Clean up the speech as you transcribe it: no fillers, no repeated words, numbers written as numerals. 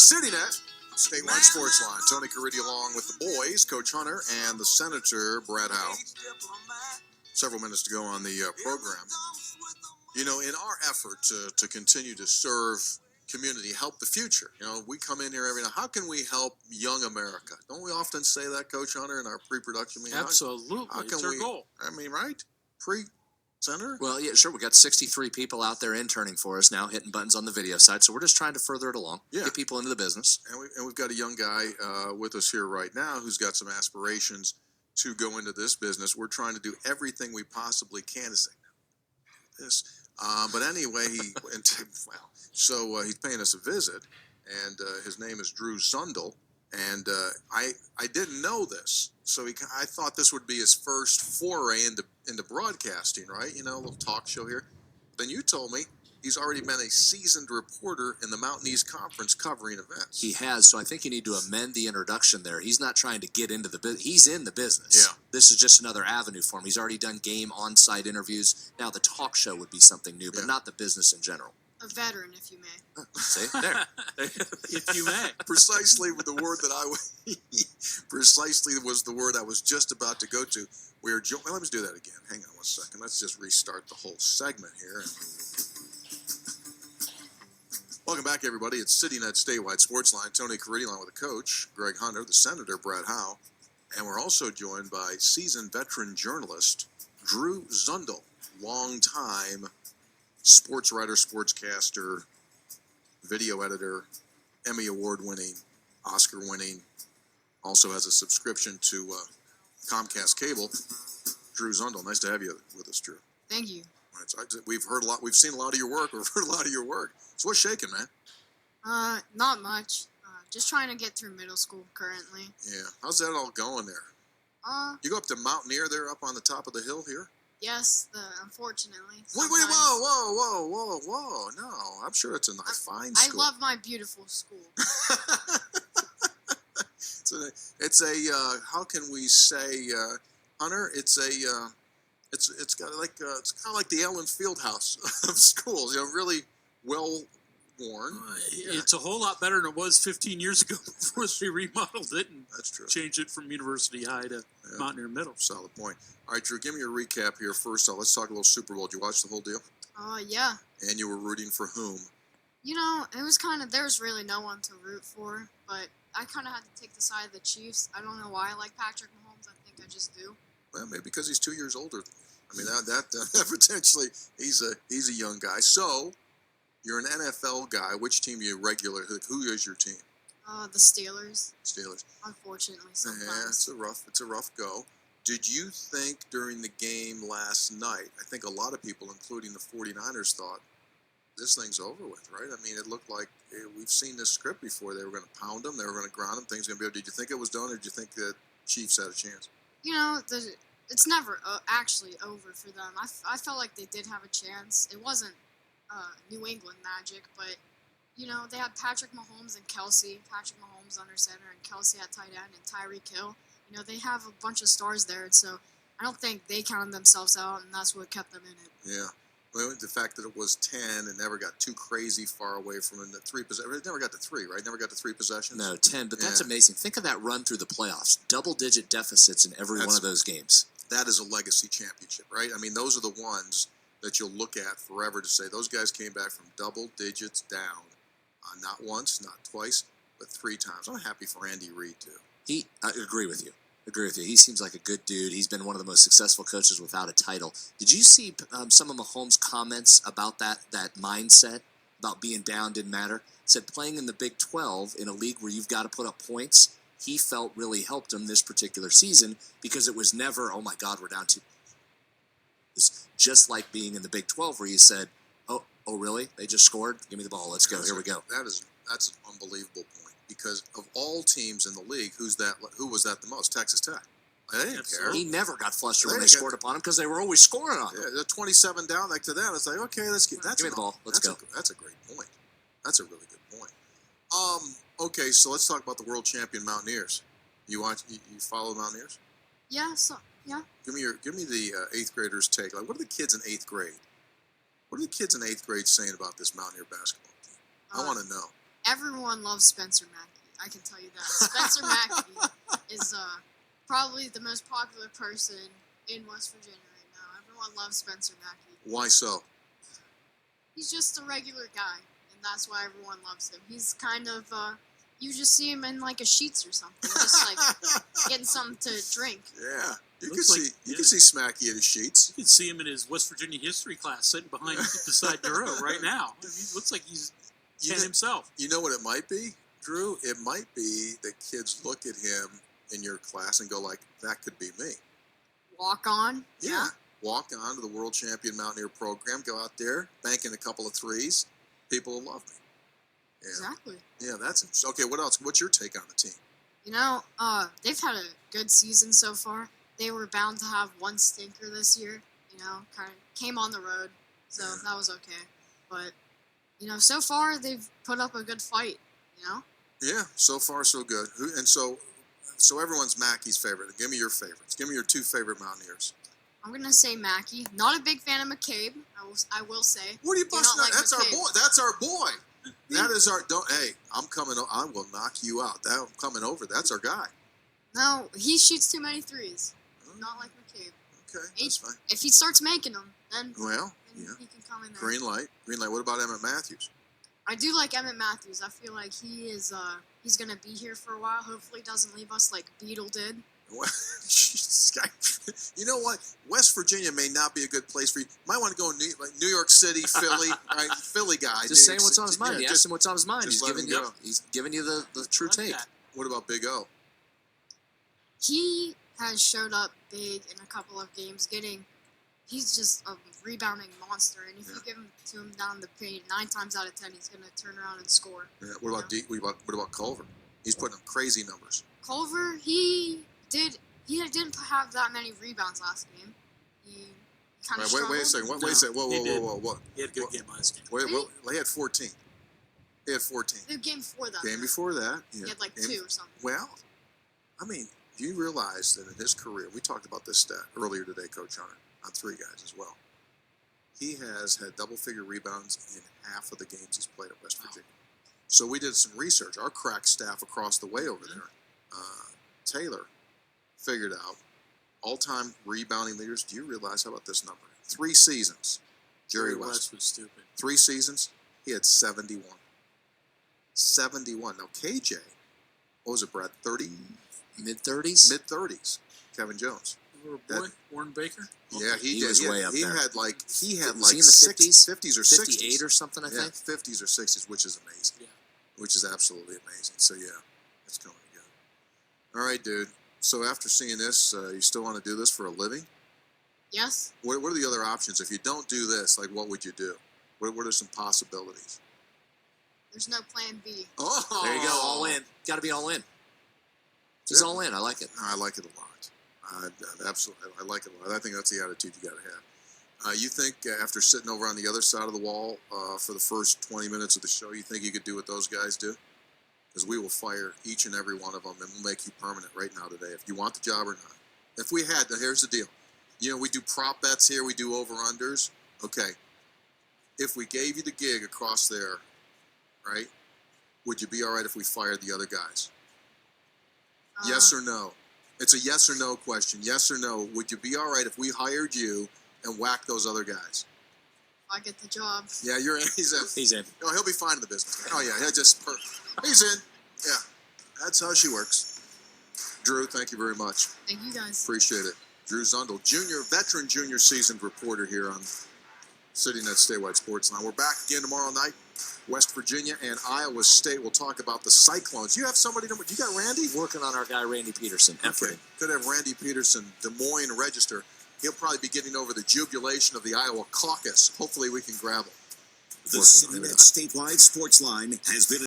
CityNet, Statewide Sportsline. Tony Caridi along with the boys, Coach Hunter and the Senator, Brad Howe. Several minutes to go on the program. You know, in our effort to continue to serve community, help the future, you know, we come in here every night. How can we help young America? Don't we often say that, Coach Hunter, in our pre-production meeting? Absolutely. How can it's our goal. I mean, right? Senator? Well, yeah, sure. We got 63 people out there interning for us now, hitting buttons on the video side. So we're just trying to further it along, get people into the business. And we've got a young guy with us here right now who's got some aspirations to go into this business. We're trying to do everything we possibly can to say this. But anyway, he's paying us a visit, and his name is Drew Zundel. And I didn't know this, so I thought this would be his first foray into broadcasting, right? You know, a little talk show here. Then you told me he's already been a seasoned reporter in the Mountain East Conference covering events. He has, so I think you need to amend the introduction there. He's not trying to get into the business. He's in the business. Yeah. This is just another avenue for him. He's already done game on-site interviews. Now the talk show would be something new, but not the business in general. A veteran, if you may. See? There. If you may. Precisely with the word that precisely was the word I was just about to go to. Well, let me do that again. Hang on one second. Let's just restart the whole segment here. Welcome back, everybody. It's CityNet Statewide Sportsline. Tony Caridi along with the coach, Greg Hunter, the Senator, Brad Howe. And we're also joined by seasoned veteran journalist, Drew Zundel, longtime sports writer, sportscaster, video editor, Emmy Award-winning, Oscar-winning, also has a subscription to Comcast Cable. Drew Zundel, nice to have you with us, Drew. Thank you. We've heard a lot. We've seen a lot of your work. We've heard a lot of your work. So what's shaking, man? Not much. Just trying to get through middle school currently. Yeah. How's that all going there? You go up to Mountaineer there, up on the top of the hill here. Yes, unfortunately. Wait, whoa. No, I'm sure it's a fine school. I love my beautiful school. it's a how can we say, Hunter? It's got it's kind of like the Allen Fieldhouse of schools. You know, really well worn. It's a whole lot better than it was 15 years ago before they remodeled it and That's true. changed it from University High to Mountaineer Middle. Solid point. All right, Drew, give me a recap here first. Let's talk a little Super Bowl. Did you watch the whole deal? Yeah. And you were rooting for whom? You know, it was there was really no one to root for, but I kind of had to take the side of the Chiefs. I don't know why I like Patrick Mahomes. I think I just do. Well, maybe because he's 2 years older. I mean, that potentially he's a young guy. So, you're an NFL guy. Which team do you regularly? Who is your team? The Steelers. Steelers. Unfortunately, sometimes. Yeah, it's a rough go. Did you think during the game last night, I think a lot of people, including the 49ers, thought this thing's over with, right? I mean, it looked like we've seen this script before. They were going to pound them. They were going to ground them. Things were going to be over. Did you think it was done, or did you think that Chiefs had a chance? You know, it's never actually over for them. I felt like they did have a chance. It wasn't New England magic, but, you know, they had Patrick Mahomes and Kelsey. Patrick Mahomes under center and Kelsey at tight end and Tyreek Hill. You know, they have a bunch of stars there, and so I don't think they counted themselves out, and that's what kept them in it. Yeah. Well, the fact that it was 10 and never got too crazy far away from the three possessions. It never got to three, right? Never got to three possessions? No, 10, but that's amazing. Think of that run through the playoffs. Double-digit deficits in every one of those games. That is a legacy championship, right? I mean, those are the ones that you'll look at forever to say those guys came back from double digits down. Not once, not twice, but 3 times. I'm happy for Andy Reid, too. I agree with you. He seems like a good dude. He's been one of the most successful coaches without a title. Did you see some of Mahomes' comments about that mindset, about being down didn't matter? Said playing in the Big 12 in a league where you've got to put up points, he felt really helped him this particular season because it was never, oh my God, we're down 2. It's just like being in the Big 12 where you said, oh really? They just scored? Give me the ball. Let's go. Here we go. That's an unbelievable point. Because of all teams in the league, who was that the most? Texas Tech. They didn't care. He never got flustered when they scored upon him because they were always scoring on him. Yeah, they're 27 down. Like to that, it's like, okay, give me the ball. Let's go. That's a great point. That's a really good point. Okay, so let's talk about the world champion Mountaineers. You follow the Mountaineers? Yeah. Yeah. Give me the 8th graders' take. Like, what are the kids in 8th grade? What are the kids in 8th grade saying about this Mountaineer basketball team? I want to know. everyone loves Spencer Mackey. I can tell you that. Spencer Mackey is probably the most popular person in West Virginia right now. Everyone loves Spencer Mackey. Why so? He's just a regular guy, and that's why everyone loves him. He's kind of, you just see him in like a Sheets or something, just like getting something to drink. Yeah. You can Looks see like- you yeah. can see Smacky at his sheets. You can see him in his West Virginia history class sitting beside Duro right now. I mean, he looks like he's You 10 know- himself. You know what it might be, Drew? It might be that kids look at him in your class and go like, that could be me. Walk on. Yeah. Walk on to the world champion Mountaineer program, go out there, bank in a couple of threes. People will love me. Yeah. Exactly. Yeah, that's okay. What else? What's your take on the team? You know, they've had a good season so far. They were bound to have one stinker this year. You know, kind of came on the road, so Yeah. that was okay. But you know, so far they've put up a good fight. You know, Yeah, so far so good. So everyone's Mackey's favorite. Give me your favorites. Give me your two favorite Mountaineers. I'm gonna say Mackey. Not a big fan of McCabe. I will say. What are you Do not busting out? like That's our McCabe. boy. That's our boy. That is our. Don't. Hey, I'm coming. I will knock you out. I'm coming over. That's our guy. No, he shoots too many threes. Not like McCabe. Okay, that's fine. If he starts making them, then, Well, then yeah. he can come in there. Green light. Green light. What about Emmett Matthews? I do like Emmett Matthews. I feel like he is. He's gonna be here for a while. Hopefully, he doesn't leave us like Beetle did. You know what? West Virginia may not be a good place for you. Might want to go in New York City, Philly, right? Philly guy. Just saying what's on his mind. Yeah, He just- asked him what's on his mind. just let him go. He's giving you the true I like take. that. What about Big O? He has showed up big in a couple of games. He's just a rebounding monster, and if you give him to him down the paint, 9 times out of 10, he's gonna turn around and score. Yeah, what about what about Culver? He's putting up crazy numbers. Culver, he didn't have that many rebounds last game. He kind of Wait a second. Wait a second. Whoa, he did. whoa. He had a good game last game. Wait, he had 14. He had 14. The game before that. Game before that, yeah. He had like Game- 2 or something. Well, I mean, do you realize that in his career, we talked about this stat earlier today, Coach Hunter, on 3 guys as well. He has had double-figure rebounds in half of the games he's played at West Virginia. So we did some research. Our crack staff across the way over there, Taylor, figured out all-time rebounding leaders. Do you realize, how about this number? 3 seasons. Jerry West. was stupid. 3 seasons, he had 71. 71. Now, KJ, what was it, Brad? 30? Mid-30s? Mid-30s. Kevin Jones. Little That- boy, Warren Baker. Yeah, he He did. was way up he there. Had like Was he in the 50s, 50s? 50s or 58 60s. or something, I think. 50s or 60s, which is amazing. Yeah. Which is absolutely amazing. So yeah, it's going to go. All right, dude. So after seeing this, you still want to do this for a living? Yes. What are the other options? If you don't do this, like, what would you do? What are some possibilities? There's no plan B. Oh, There you go, all in. Got to be all in. He's all in. I like it. I like it a lot. Absolutely, I like it a lot. I think that's the attitude you got to have. You think after sitting over on the other side of the wall for the first 20 minutes of the show, you think you could do what those guys do? Because we will fire each and every one of them, and we'll make you permanent right now today, if you want the job or not. If we had, here's the deal. You know, we do prop bets here. We do over-unders. Okay. If we gave you the gig across there, right, would you be all right if we fired the other guys? Yes or no? It's a yes or no question. Yes or no? Would you be all right if we hired you and whacked those other guys? If I get the job. Yeah, you're in. He's in. He's in. No, he'll be fine in the business. Oh yeah, he's in. Yeah, that's how she works. Drew, thank you very much. Thank you guys. Appreciate it. Drew Zundel, veteran junior seasoned reporter here on City Net Statewide Sportsline. We're back again tomorrow night. West Virginia and Iowa State. We'll talk about the Cyclones. You have somebody, you got Randy? Working on our guy, Randy Peterson. Okay. Could have Randy Peterson, Des Moines Register. He'll probably be getting over the jubilation of the Iowa caucus. Hopefully we can grab him. The City Net Statewide Sportsline has been